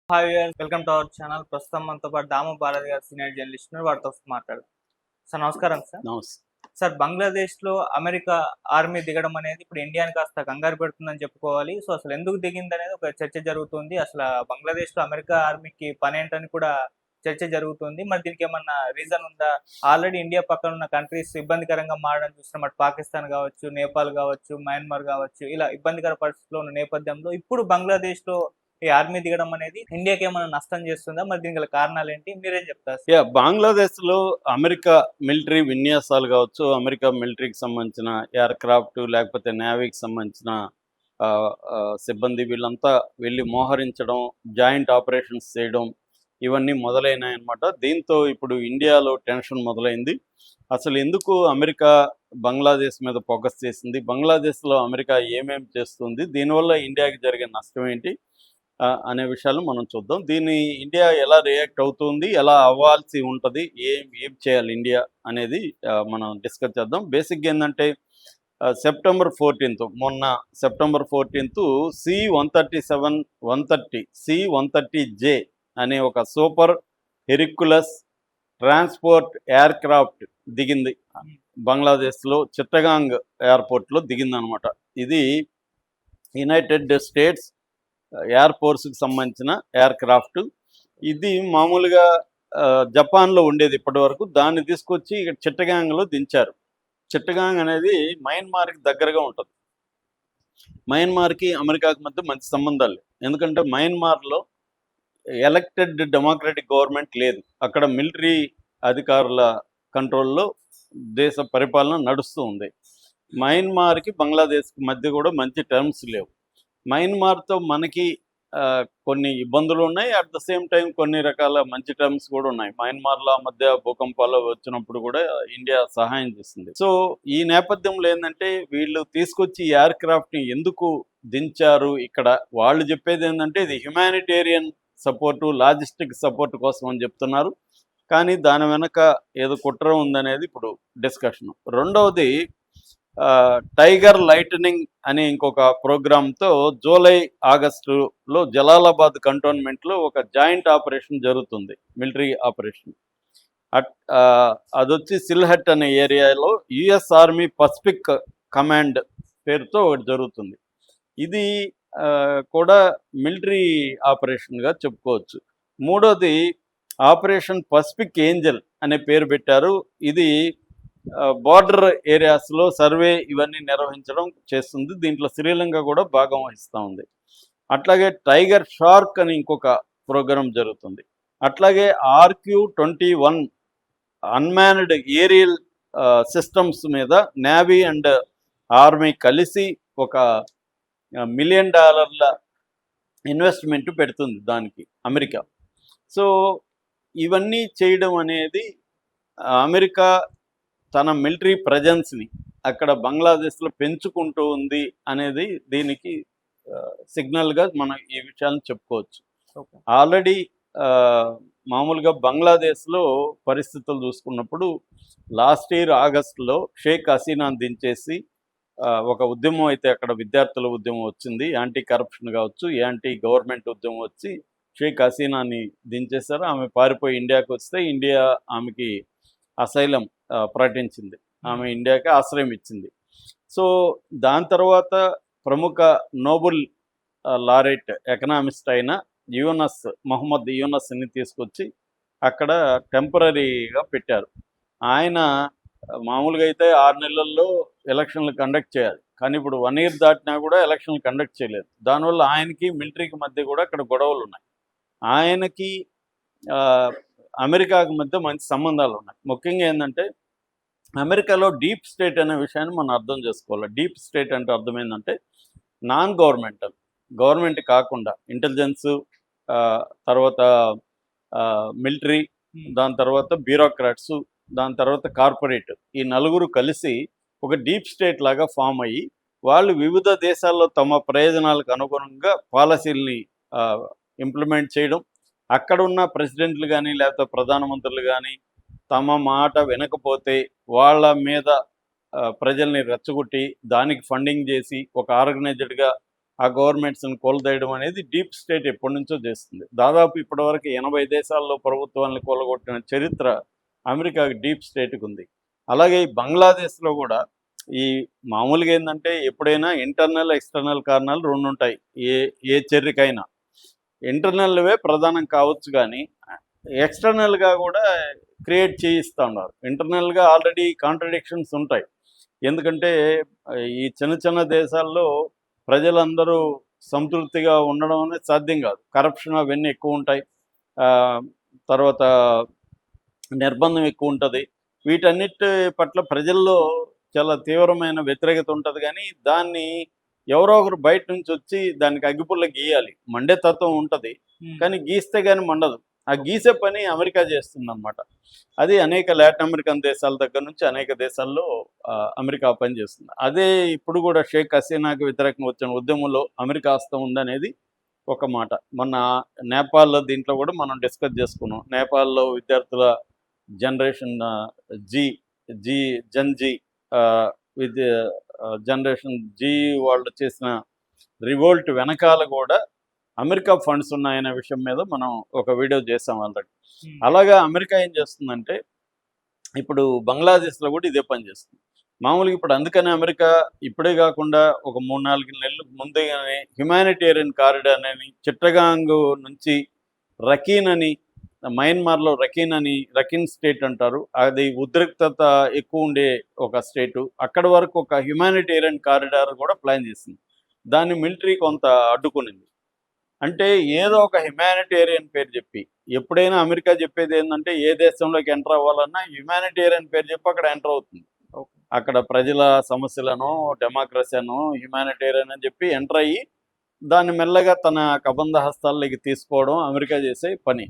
Hi welcome to our channel. ప్రస్తుతం మనతో పాటు దాము భారతి గారు సీనియర్ జర్నలిస్ట్ ఉన్నారు. వారితో మాట్లాడదాం. సార్ నమస్కారం సార్. నమస్తే. సార్ బంగ్లాదేశ్‌లో అమెరికా ఆర్మీ దిగడం అనేది ఇప్పుడు ఇండియాని కాస్త కంగారు పెడుతుందని చెప్పుకోవాలి. సో అసలు ఎందుకు దిగిందనేది ఒక చర్చ జరుగుతుంది. అసలు బంగ్లాదేశ్‌లో అమెరికా ఆర్మీకి పనేంటని కూడా చర్చ జరుగుతుంది. మరి దీనికి ఏమన్నా రీజన్ ఉందా? ఆల్రెడీ ఇండియా పక్కన ఉన్న కంట్రీస్ ఇబ్బందికరంగా మారడం చూస్తున్నాం. అటు పాకిస్తాన్ కావచ్చు, నేపాల్ కావచ్చు, మయన్మార్ కావచ్చు, ఇలా ఇబ్బందికర పరిస్థితిలో ఉన్న నేపథ్యంలో ఇప్పుడు బంగ్లాదేశ్‌లో ఈ ఆర్మీ దిగడం అనేది ఇండియాకి ఏమైనా నష్టం చేస్తుందా? మరి దీనికి గల కారణాలేంటి? మీరేం చెప్తారు? బంగ్లాదేశ్‌లో అమెరికా మిలిటరీ విన్యాసాలు కావచ్చు, అమెరికా మిలిటరీకి సంబంధించిన ఎయిర్‌క్రాఫ్ట్ లేకపోతే నేవీకి సంబంధించిన సిబ్బంది వీళ్ళంతా వెళ్ళి మోహరించడం, జాయింట్ ఆపరేషన్స్ చేయడం ఇవన్నీ మొదలైనాయన్నమాట. దీంతో ఇప్పుడు ఇండియాలో టెన్షన్ మొదలైంది. అసలు ఎందుకు అమెరికా బంగ్లాదేశ్ మీద ఫోకస్ చేసింది? బంగ్లాదేశ్‌లో అమెరికా ఏమేమి చేస్తుంది? దీనివల్ల ఇండియాకి జరిగే నష్టం ఏంటి? అనే విషయాలు మనం చూద్దాం. దీన్ని ఇండియా ఎలా రియాక్ట్ అవుతుంది, ఎలా అవ్వాల్సి ఉంటుంది, ఏం చేయాలి ఇండియా అనేది మనం డిస్కస్ చేద్దాం. బేసిక్గా ఏంటంటే సెప్టెంబర్ 14 మొన్న సెప్టెంబర్ 14 C-137 130 C-130J అనే ఒక సూపర్ హెరిక్యులస్ ట్రాన్స్పోర్ట్ ఎయిర్క్రాఫ్ట్ దిగింది. బంగ్లాదేశ్లో చిట్టగాంగ్ ఎయిర్పోర్ట్లో దిగిందనమాట. ఇది యునైటెడ్ స్టేట్స్ ఎయిర్ ఫోర్స్కి సంబంధించిన ఎయిర్క్రాఫ్ట్. ఇది మామూలుగా జపాన్లో ఉండేది ఇప్పటి వరకు. దాన్ని తీసుకొచ్చి ఇక్కడ చిట్టగాంగ్లో దించారు. చిట్టగాంగ్ అనేది మయన్మార్కి దగ్గరగా ఉంటుంది. మయన్మార్కి అమెరికాకి మధ్య మంచి సంబంధాలు, ఎందుకంటే మయన్మార్లో ఎలక్టెడ్ డెమోక్రటిక్ గవర్నమెంట్ లేదు. అక్కడ మిలిటరీ అధికారుల కంట్రోల్లో దేశ పరిపాలన నడుస్తూ ఉంది. మయన్మార్కి బంగ్లాదేశ్కి మధ్య కూడా మంచి టర్మ్స్ లేవు. మయన్మార్తో మనకి కొన్ని ఇబ్బందులు ఉన్నాయి. అట్ ద సేమ్ టైం కొన్ని రకాల మంచి టర్మ్స్ కూడా ఉన్నాయి. మయన్మార్ల మధ్య భూకంపాలు వచ్చినప్పుడు కూడా ఇండియా సహాయం చేసింది. సో ఈ నేపథ్యంలో ఏంటంటే వీళ్ళు తీసుకొచ్చి ఎయిర్క్రాఫ్ట్ని ఎందుకు దించారు ఇక్కడ? వాళ్ళు చెప్పేది ఏంటంటే ఇది హ్యుమానిటేరియన్ సపోర్టు, లాజిస్టిక్ సపోర్ట్ కోసం అని చెప్తున్నారు. కానీ దాని వెనక ఏదో కుట్ర ఉందనేది ఇప్పుడు డిస్కషన్. రెండవది టైగర్ లైటనింగ్ అనే ఇంకొక ప్రోగ్రాంతో జూలై ఆగస్టులో జలాలాబాద్ కంటోన్మెంట్లో ఒక జాయింట్ ఆపరేషన్ జరుగుతుంది, మిలిటరీ ఆపరేషన్. అదొచ్చి సిల్హట్ అనే ఏరియాలో యుఎస్ ఆర్మీ పసిఫిక్ కమాండ్ పేరుతో ఒకటి జరుగుతుంది. ఇది కూడా మిలిటరీ ఆపరేషన్గా చెప్పుకోవచ్చు. మూడోది ఆపరేషన్ పసిఫిక్ ఏంజల్ అనే పేరు పెట్టారు. ఇది బార్డర్ ఏరియాస్లో సర్వే ఇవన్నీ నిర్వహించడం చేస్తుంది. దీంట్లో శ్రీలంక కూడా భాగం వహిస్తూ ఉంది. అట్లాగే టైగర్ షార్క్ అని ఇంకొక ప్రోగ్రాం జరుగుతుంది. అట్లాగే RQ-21 అన్మాన్డ్ ఏరియల్ సిస్టమ్స్ మీద నేవీ అండ్ ఆర్మీ కలిసి ఒక $1 మిలియన్ ఇన్వెస్ట్మెంట్ పెడుతుంది దానికి అమెరికా. సో ఇవన్నీ చేయడం అనేది అమెరికా తన మిలిటరీ ప్రజెన్స్ని అక్కడ బంగ్లాదేశ్లో పెంచుకుంటూ ఉంది అనేది దీనికి సిగ్నల్గా మనం ఈ విషయాలను చెప్పుకోవచ్చు. ఆల్రెడీ మామూలుగా బంగ్లాదేశ్లో పరిస్థితులు చూసుకున్నప్పుడు లాస్ట్ ఇయర్ ఆగస్టులో షేక్ హసీనాను దించేసి ఒక ఉద్యమం అయితే అక్కడ విద్యార్థుల ఉద్యమం వచ్చింది. యాంటీ కరప్షన్ కావచ్చు, యాంటీ గవర్నమెంట్ ఉద్యమం వచ్చి షేక్ హసీనాని దించేశారు. ఆమె పారిపోయి ఇండియాకి వస్తే ఇండియా ఆమెకి అసైలం ప్రకటించింది. ఆమె ఇండియాకి ఆశ్రయం ఇచ్చింది. సో దాని తర్వాత ప్రముఖ నోబెల్ లారెట్ ఎకనామిస్ట్ అయిన మొహమ్మద్ యూనస్ని తీసుకొచ్చి అక్కడ టెంపరీగా పెట్టారు. ఆయన మామూలుగా అయితే 6 నెలల్లో ఎలక్షన్లు కండక్ట్ చేయాలి, కానీ ఇప్పుడు 1 ఇయర్ దాటినా కూడా ఎలక్షన్లు కండక్ట్ చేయలేదు. దానివల్ల ఆయనకి మిలిటరీకి మధ్య కూడా అక్కడ గొడవలు ఉన్నాయి. ఆయనకి అమెరికాకి మధ్య మంచి సంబంధాలు ఉన్నాయి. ముఖ్యంగా ఏంటంటే అమెరికాలో డీప్ స్టేట్ అనే విషయాన్ని మనం అర్థం చేసుకోవాలి. డీప్ స్టేట్ అంటే అర్థం ఏంటంటే నాన్ గవర్నమెంటల్, గవర్నమెంట్ కాకుండా ఇంటెలిజెన్స్, తర్వాత మిలిటరీ, దాని తర్వాత బ్యూరోక్రాట్స్, దాని తర్వాత కార్పొరేట్, ఈ నలుగురు కలిసి ఒక డీప్ స్టేట్ లాగా ఫామ్ అయ్యి వాళ్ళు వివిధ దేశాల్లో తమ ప్రయోజనాలకు అనుగుణంగా పాలసీల్ని ఇంప్లిమెంట్ చేయడం, అక్కడున్న ప్రెసిడెంట్లు కానీ లేకపోతే ప్రధానమంత్రులు కానీ తమ మాట వినకపోతే వాళ్ళ మీద ప్రజల్ని రెచ్చగొట్టి దానికి ఫండింగ్ చేసి ఒక ఆర్గనైజ్డ్గా ఆ గవర్నమెంట్స్ని కూలదేయడం అనేది డీప్ స్టేట్ ఎప్పటి నుంచో చేస్తుంది. దాదాపు ఇప్పటివరకు 80 దేశాల్లో ప్రభుత్వాలను కూలగొట్టిన చరిత్ర అమెరికాకి డీప్ స్టేట్కి ఉంది. అలాగే ఈ బంగ్లాదేశ్లో కూడా ఈ మామూలుగా ఏంటంటే ఎప్పుడైనా ఇంటర్నల్ ఎక్స్టర్నల్ కారణాలు రెండు ఉంటాయి ఏ ఏ చర్యకైనా. ఇంటర్నల్వే ప్రధానం కావచ్చు కానీ ఎక్స్టర్నల్గా కూడా క్రియేట్ చేయిస్తూ ఉన్నారు. ఇంటర్నల్గా ఆల్రెడీ కాంట్రడిక్షన్స్ ఉంటాయి. ఎందుకంటే ఈ చిన్న చిన్న దేశాల్లో ప్రజలందరూ సంతృప్తిగా ఉండడం అనేది సాధ్యం కాదు. కరప్షన్ అవన్నీ ఎక్కువ ఉంటాయి. తర్వాత నిర్బంధం ఎక్కువ ఉంటుంది. వీటన్నిటి పట్ల ప్రజల్లో చాలా తీవ్రమైన వ్యతిరేకత ఉంటుంది. కానీ దాన్ని ఎవరో ఒకరు బయట నుంచి వచ్చి దానికి అగ్గిపుల్ల గీయాలి. మండే తత్వం ఉంటుంది, కానీ గీస్తే కానీ మండదు. ఆ గీసే పని అమెరికా చేస్తుందన్నమాట. అది అనేక లాటిన్ అమెరికన్ దేశాల దగ్గర నుంచి అనేక దేశాల్లో అమెరికా పని చేస్తుంది. అదే ఇప్పుడు కూడా షేక్ హసీనాకి వ్యతిరేకంగా వచ్చిన ఉద్యమంలో అమెరికా హస్తం ఉందనేది ఒక మాట. మొన్న నేపాల్ దీంట్లో కూడా మనం డిస్కస్ చేసుకున్నాం. నేపాల్లో విద్యార్థుల generation gen Z with generation Z వాళ్ళు చేసిన రివోల్ట్ వెనకాల కూడా అమెరికా ఫండ్స్ ఉన్నాయనే విషయం మీద మనం ఒక వీడియో చేసాం ఆల్రెడీ. అలాగా అమెరికా ఏం చేస్తుందంటే ఇప్పుడు బంగ్లాదేశ్లో కూడా ఇదే పని చేస్తుంది. మామూలుగా ఇప్పుడు అందుకని అమెరికా ఇప్పుడే కాకుండా ఒక 3-4 నెలల ముందుగానే హ్యుమానిటేరియన్ కారిడార్ అని చిట్టగాంగ్ నుంచి రకీన్ అని, మయన్మార్లో రకీన్ స్టేట్ అంటారు. అది ఉద్రిక్తత ఎక్కువ ఉండే ఒక స్టేటు. అక్కడ వరకు ఒక హ్యుమానిటేరియన్ కారిడార్ కూడా ప్లాన్ చేసింది. దాన్ని మిలిటరీ కొంత అడ్డుకునింది. అంటే ఏదో ఒక హ్యుమానిటేరియన్ పేరు చెప్పి, ఎప్పుడైనా అమెరికా చెప్పేది ఏంటంటే ఏ దేశంలోకి ఎంటర్ అవ్వాలన్నా హ్యుమానిటేరియన్ పేరు చెప్పి అక్కడ ఎంటర్ అవుతుంది. అక్కడ ప్రజల సమస్యలను, డెమోక్రసీను, హ్యుమానిటేరియన్ అని చెప్పి ఎంటర్ అయ్యి దాన్ని మెల్లగా తన కబంధ హస్తాల్లోకి తీసుకోవడం అమెరికా చేసే పని.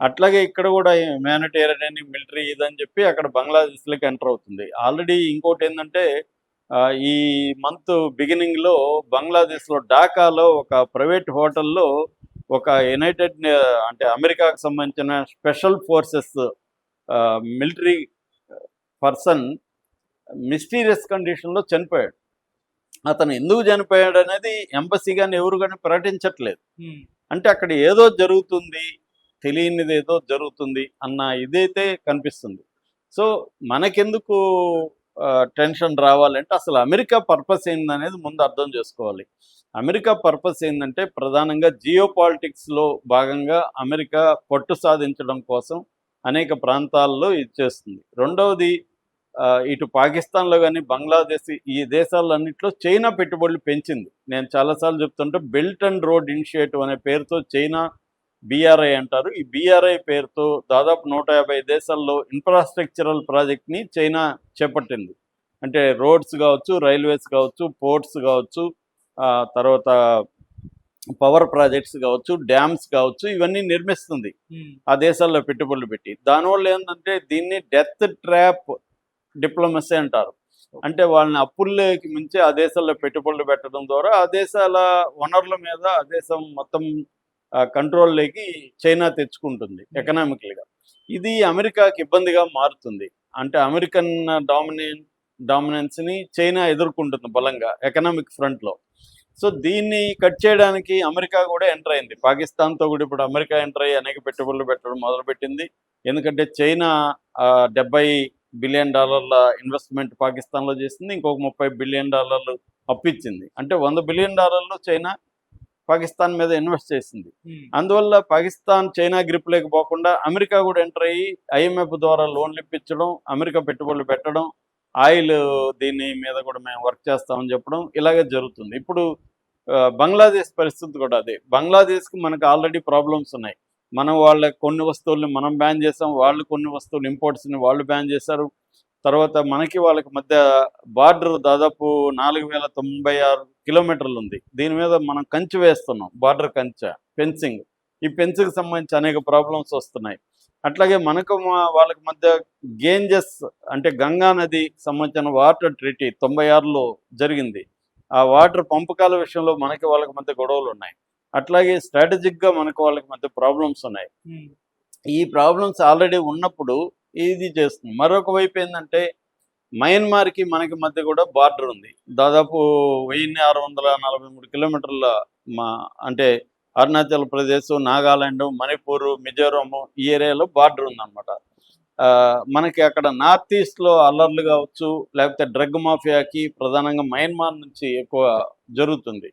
అట్లాగే ఇక్కడ కూడా హ్యుమానిటేరియన్ అని మిలిటరీ ఇదని చెప్పి అక్కడ బంగ్లాదేశ్లోకి ఎంటర్ అవుతుంది. ఆల్రెడీ ఇంకోటి ఏంటంటే ఈ మంత్ బిగినింగ్లో బంగ్లాదేశ్లో ఢాకాలో ఒక ప్రైవేట్ హోటల్లో ఒక అంటే అమెరికాకు సంబంధించిన special forces military person mysterious కండిషన్లో చనిపోయాడు. అతను ఎందుకు చనిపోయాడు అనేది ఎంబసీ కానీ ఎవరు కానీ ప్రకటించట్లేదు. అంటే అక్కడ ఏదో జరుగుతుంది, తెలియనిది ఏదో జరుగుతుంది అన్న ఇదైతే కనిపిస్తుంది. సో మనకెందుకు టెన్షన్ రావాలంటే అసలు అమెరికా పర్పస్ ఏందనేది ముందు అర్థం చేసుకోవాలి. అమెరికా పర్పస్ ఏంటంటే ప్రధానంగా జియో పాలిటిక్స్లో భాగంగా అమెరికా పట్టు సాధించడం కోసం అనేక ప్రాంతాల్లో ఇచ్చేస్తుంది. రెండవది ఇటు పాకిస్తాన్లో కానీ బంగ్లాదేశ్ ఈ దేశాలన్నింటిలో చైనా పెట్టుబడులు పెంచింది. నేను చాలాసార్లు చెప్తుంటే బెల్ట్ అండ్ రోడ్ ఇనిషియేటివ్ అనే పేరుతో చైనా BRI అంటారు. ఈ BRI పేరుతో దాదాపు 150 దేశాల్లో ఇన్ఫ్రాస్ట్రక్చరల్ ప్రాజెక్ట్ని చైనా చేపట్టింది. అంటే రోడ్స్ కావచ్చు, రైల్వేస్ కావచ్చు, పోర్ట్స్ కావచ్చు, తర్వాత పవర్ ప్రాజెక్ట్స్ కావచ్చు, డ్యామ్స్ కావచ్చు, ఇవన్నీ నిర్మిస్తుంది ఆ దేశాల్లో పెట్టుబడులు పెట్టి. దానివల్ల ఏంటంటే దీన్ని డెత్ ట్రాప్ డిప్లొమసీ అంటారు. అంటే వాళ్ళని అప్పుల్లోకి మించి ఆ దేశాల్లో పెట్టుబడులు పెట్టడం ద్వారా ఆ దేశాల వనరుల మీద ఆ దేశం మొత్తం కంట్రోల్లోకి చైనా తెచ్చుకుంటుంది ఎకనామికల్గా. ఇది అమెరికాకి ఇబ్బందిగా మారుతుంది. అంటే అమెరికన్ డామినెన్స్ని చైనా ఎదుర్కొంటుంది బలంగా ఎకనామిక్ ఫ్రంట్లో. సో దీన్ని కట్ చేయడానికి అమెరికా కూడా ఎంటర్ అయింది. పాకిస్తాన్తో కూడా ఇప్పుడు అమెరికా ఎంటర్ అయ్యి అనేక పెట్టుబడులు పెట్టడం మొదలుపెట్టింది. ఎందుకంటే చైనా $70 బిలియన్ ఇన్వెస్ట్మెంట్ పాకిస్తాన్లో చేసింది. ఇంకొక $30 బిలియన్ అప్పిచ్చింది. అంటే $100 బిలియన్ చైనా పాకిస్తాన్ మీద ఇన్వెస్ట్ చేసింది. అందువల్ల పాకిస్తాన్ చైనా గ్రిప్ లేకపోకుండా అమెరికా కూడా ఎంటర్ అయ్యి IMF ద్వారా లోన్లు ఇప్పించడం, అమెరికా పెట్టుబడులు పెట్టడం, ఆయిల్ దీని మీద కూడా మేము వర్క్ చేస్తామని చెప్పడం ఇలాగే జరుగుతుంది. ఇప్పుడు బంగ్లాదేశ్ పరిస్థితి కూడా అదే. బంగ్లాదేశ్కి మనకు ఆల్రెడీ ప్రాబ్లమ్స్ ఉన్నాయి. మనం వాళ్ళ కొన్ని వస్తువుల్ని మనం బ్యాన్ చేసాం, వాళ్ళు కొన్ని వస్తువులు ఇంపోర్ట్స్ని వాళ్ళు బ్యాన్ చేశారు. తర్వాత మనకి వాళ్ళకి మధ్య బార్డర్ దాదాపు 4096 కిలోమీటర్లు ఉంది. దీని మీద మనం కంచె వేస్తున్నాం, బార్డర్ కంచె, ఫెన్సింగ్. ఈ ఫెన్సింగ్కి సంబంధించి అనేక ప్రాబ్లమ్స్ వస్తున్నాయి. అట్లాగే మనకు వాళ్ళకి మధ్య గేంజెస్ అంటే గంగా నదికి సంబంధించిన వాటర్ ట్రీటీ 96లో జరిగింది. ఆ వాటర్ పంపకాల విషయంలో మనకి వాళ్ళకి మధ్య గొడవలు ఉన్నాయి. అట్లాగే స్ట్రాటజిక్గా మనకు వాళ్ళకి మధ్య ప్రాబ్లమ్స్ ఉన్నాయి. ఈ ప్రాబ్లమ్స్ ఆల్రెడీ ఉన్నప్పుడు ఇది చేస్తుంది. మరొక వైపు ఏంటంటే మయన్మార్కి మనకి మధ్య కూడా బార్డర్ ఉంది. దాదాపు 1643 కిలోమీటర్ల మా అంటే అరుణాచల్ ప్రదేశ్, నాగాలాండ్, మణిపూర్, మిజోరాం ఈ ఏరియాలో బార్డర్ ఉందన్నమాట. మనకి అక్కడ నార్త్ ఈస్ట్‌లో అల్లర్లు కావచ్చు, లేకపోతే డ్రగ్ మాఫియాకి ప్రధానంగా మయన్మార్ నుంచి ఎక్కువ జరుగుతుంది.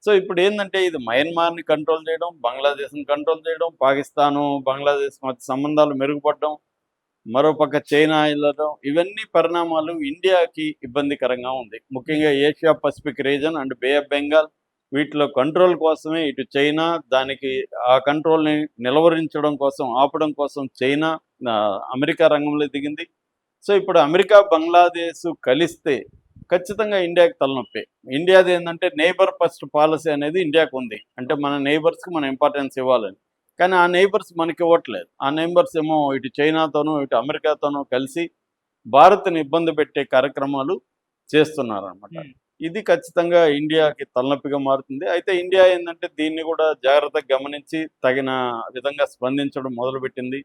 సో, ఇప్పుడేందంటే ఇది మయన్మార్‌ని కంట్రోల్ చేయడం, బంగ్లాదేశ్‌ని కంట్రోల్ చేయడం, పాకిస్తాను, బంగ్లాదేశ్ మధ్య సంబంధాలు మెరుగుపడడం, మరోపక్క చైనా ఎళ్ళడం, ఇవన్నీ పరిణామాలు ఇండియాకి ఇబ్బందికరంగా ఉంది. ముఖ్యంగా Asia Pacific region and Bay of Bengal వీటిలో కంట్రోల్ కోసమే ఇటు చైనా దానికి ఆ కంట్రోల్‌ని నిలువరించడం కోసం, ఆపడం కోసం చైనా, అమెరికా రంగంలో దిగింది. సో, ఇప్పుడు అమెరికా, బంగ్లాదేశ్ కలిస్తే ఖచ్చితంగా ఇండియాకి తలనొప్పే. ఇండియాదేందంటే నైబర్ ఫస్ట్ పాలిసీ అనేది ఇండియాకుంది. అంటే మన నైబర్స్‌కి మనం ఇంపార్టెన్స్ ఇవ్వాలని. కానీ ఆ నైబర్స్ మనకివ్వట్లేదు. ఆ నైబర్స్ ఏమో ఇటు చైనాతోనూ, ఇటు అమెరికాతోనూ కలిసి భారత్‌ని ఇబ్బంది పెట్టే కార్యక్రమాలు చేస్తున్నారనమాట. హ్మ్. ఇది ఖచ్చితంగా ఇండియాకి తలనొప్పిగా మారుతుంది. అయితే ఇండియా ఏందంటే దీన్ని కూడా జాగ్రత్తగా గమనించి తగిన విధంగా స్పందించడం మొదలుపెట్టింది.